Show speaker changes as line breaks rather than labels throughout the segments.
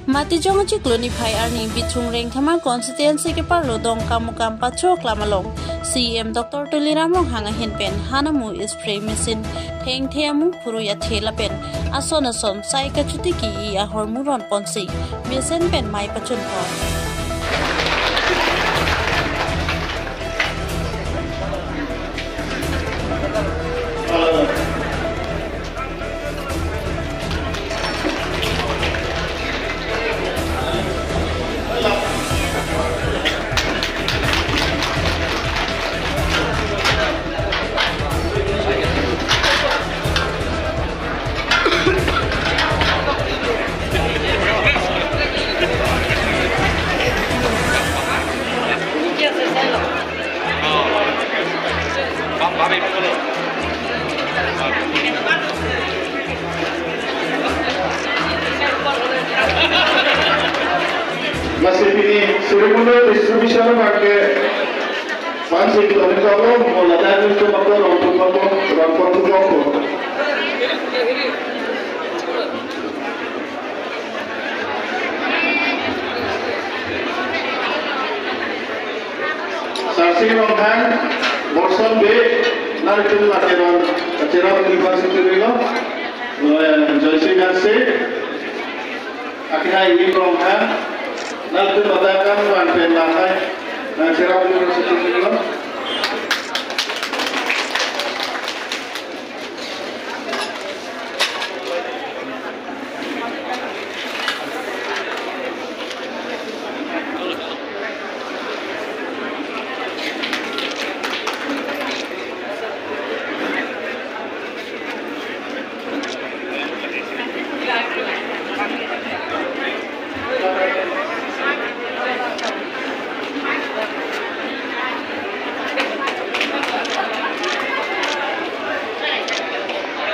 Mati jong ciklu ni phai arni bichung reng thama constituency ke parlo dong kamukam pachok lamalong. CM Dr. Tuliram long hanga hinpen hanamu spray machine theng theamu puru ya thela pen ason sai ka chuti ki ya hormuron ponsi mesen pen mai pachun ko.
Masih ini ceremonial distribution pakai masih kita kalau mulai itu pakai rampung saksi rombongan Morson B narik acara university itu Joyce Ganse akhirnya ini rombongan narik badakan wanpen lantai acara university itu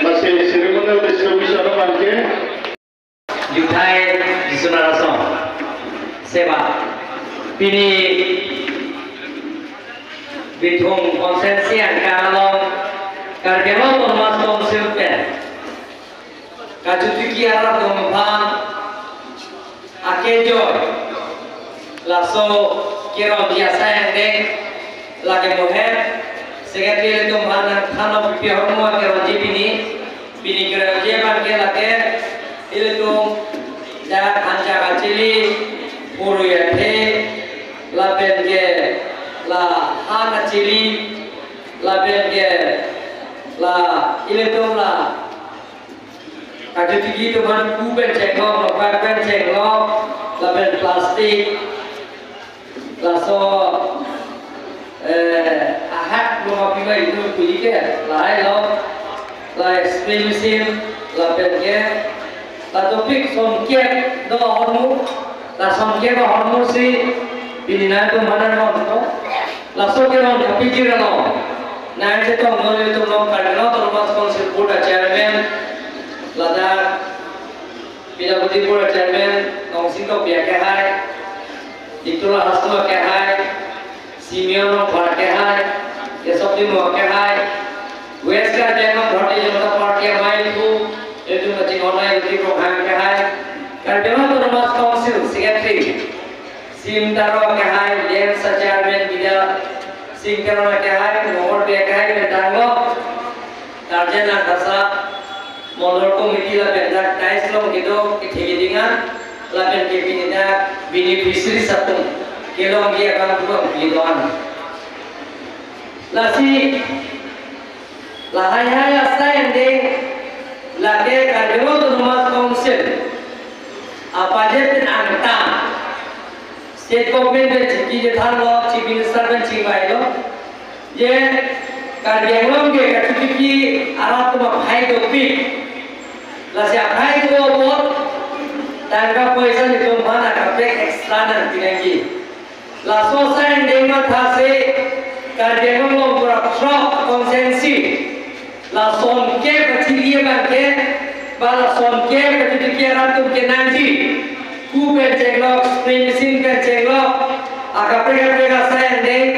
masih ceremonial distribution pakai
Yuthai Jisunarason Seba Pini Bithung konsensian kalong Kargemo Thomas Tomsilpen Kajutuki Arab Dompang Akejoy Lasso Kiro biasa yang deng Lagi moher Sekretari Tumpang Thano Pipi Hormo Kiro Jipini Pini Kiro Jepan Kelake Ilung dan anja kacili puru yate la benke la hana cili la benke la ilung la kajuti itu kan kuben cengkok la kuben cengkok la ben plastik la so ahat rumah pipa itu kuliah la lo la spray machine la benke la topik somkiat do hormu la somkiat do hormu si pinina to mana no la so ke no kapijir no na je to no le to no kadno to mas council board chairman la da pila budi board chairman nong sinto pia ke hai itulah hasno ke hai simeo no bhar ke hai ye sob din mo ke hai west ka jeno bharatiya janata party mai tu itu macam online di program kehai, kerana tu rumah council secretary, sim taro kehai, dia chairman dia, sim taro kehai, nomor dia kehai, mentango, tarjana dasa, modal komiti la pendak tais lo gitu, kithegi dengan, la pen kepini dah beneficiary satu, kilo dia akan buat kiloan, lasi, lahai asa yang deh lagi kerja tu rumah council apa je pun angka state government de ciki je thar lo chief minister ben chibai lo je kerja ngom ke kaki arah tu bahai tu pi la siap bahai tu bot tangga poisa ni tu mana kapek extra dan tinggi la sosain dengar thase kerja ngom pura shock konsensi la son ke kachiliye banke bala son ke kachiliye ratu ke nanti ku be cheglo spray machine ke cheglo aga saya deng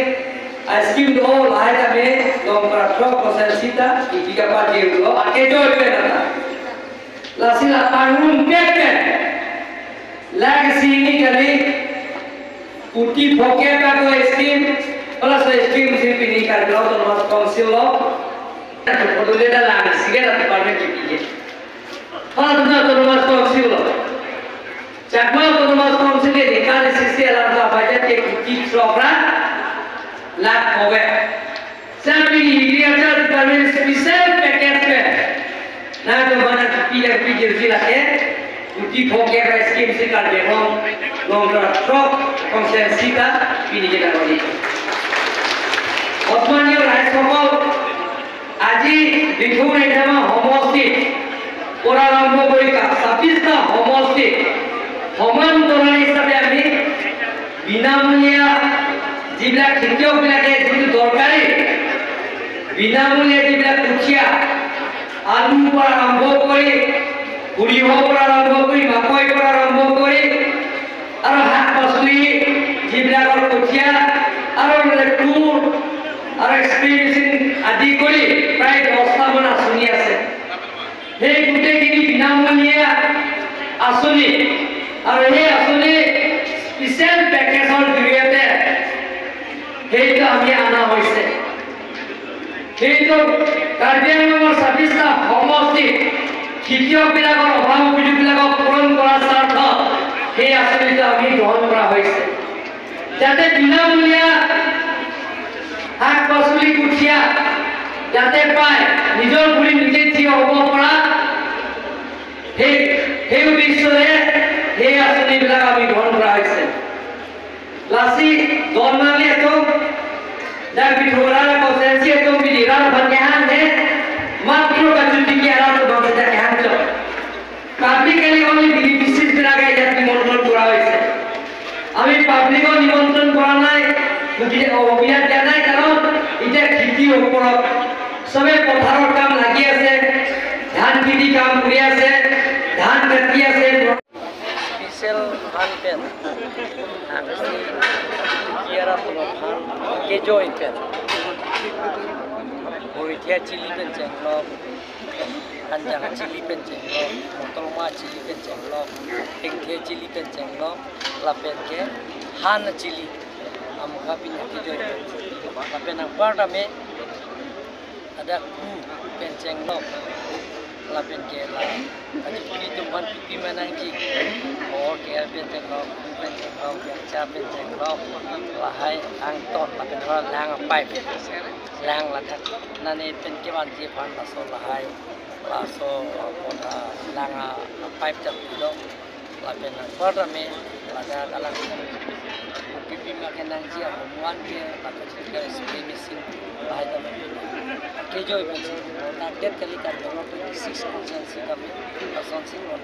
askim do lai ta me dom pra tro prosesita ikiga pa je lo ake joy pe na la sila tangun ke la uti phoke ka ko scheme plus scheme se pini kar lo to mas council lo podule da la sigara department ki hala na to mas council lo chakma to mas council e dikane sisi ala da budget ke ki program lakh हो गए सभी agriculture department special package में ना तो बना पीएफपी जिला के उठी फोके का स्कीम से कर दे हम लॉन्ग टर्म क्रॉप कंसेंसी का पीने के लिए ऑस्ट्रेलिया राइस फॉल আজি বিঠু নেঠামা সমষ্টি পৰাৰম্ভ কৰি 26টা সমষ্টি সমান্তৰাল হিচাপে আমি বিনামূলীয়া जिबला खेतियों बिलाके जितु दरकारी बिनामूल्य जिबला कुचिया आलू पर आरंभ करी उड़ीह पर आरंभ करी मकई पर आरंभ करी और हाथ पासली जिबला कुचिया और टूर और एक्सपीरियंसिंग आदि करी प्राय 10टा मान आसनी আছে সেই গুটেখিনি বিনামূল্য आसनी और এই आसनी स्पेशल पैकेजৰ জৰিয়তে সেইটো আমি আনা হৈছে সেইটো কাৰ্যক্ৰমৰ 26টা সমষ্টি খেতিয়কবিলাকৰ অভাৱ অভিযোগবিলাকক পূৰণ কৰাৰ স্বাৰ্থত সেই আঁচনিটো আমি গ্ৰহণ কৰা হৈছে যাতে বিনামূলীয়া শাক পাচলি কুঠিয়া যাতে পায় নিজৰ ভৰি নিজে থিয় হ'ব পৰা সেই উদ্দেশ্যৰে সেই আঁচনিবিলাক আমি গ্ৰহণ কৰা হৈছে लासी दोनमाली तो जब बिठोरा कंसेंसी तो बिलीरा बनयान है मात्र का जुटी के आराम तो बंद है यहाँ तो पब्लिकली ओनली बेनिफिशियरीज बिना गए जात निमंत्रण करा হইছে আমি পাবলিকৰ নিমন্ত্ৰণ কৰা নাই বুজি অভিয়ান দিয়া নাই কাৰণ এটা খেতিৰ ওপৰত সবে পথাৰৰ কাম লাগি আছে ধান খেতি কাম কৰি আছে ধান কাটি আছে স্পেশাল ধান pen Kiara Pulofan, Kejo Ipen, Boritia Chili Penchenglo, Anjang Chili Penchenglo, Motolma Chili Penchenglo, Engke Chili Penchenglo, Lapenke, Han Chili, Amkapi Kejo Ipen, Lapen Apartame, ada Ku Penchenglo, Lapenke La, ada Pitumban Pipi Menangi, or Kia Penchenglo. Cha bên trên lo là hai ăn tốt là bên đó lang ở pipe lang là thật nên bên cái bàn chia khoan là số là hai là số còn lang ở pipe chậm đó là bên là phát ra mẹ là ra cái là cái phim mà cái năng chia hồng ngoan kia là cái spray machine là hai tấm cái joy bên trên là đẹp cái lý cảnh đó là 26% gì đó là son sinh luôn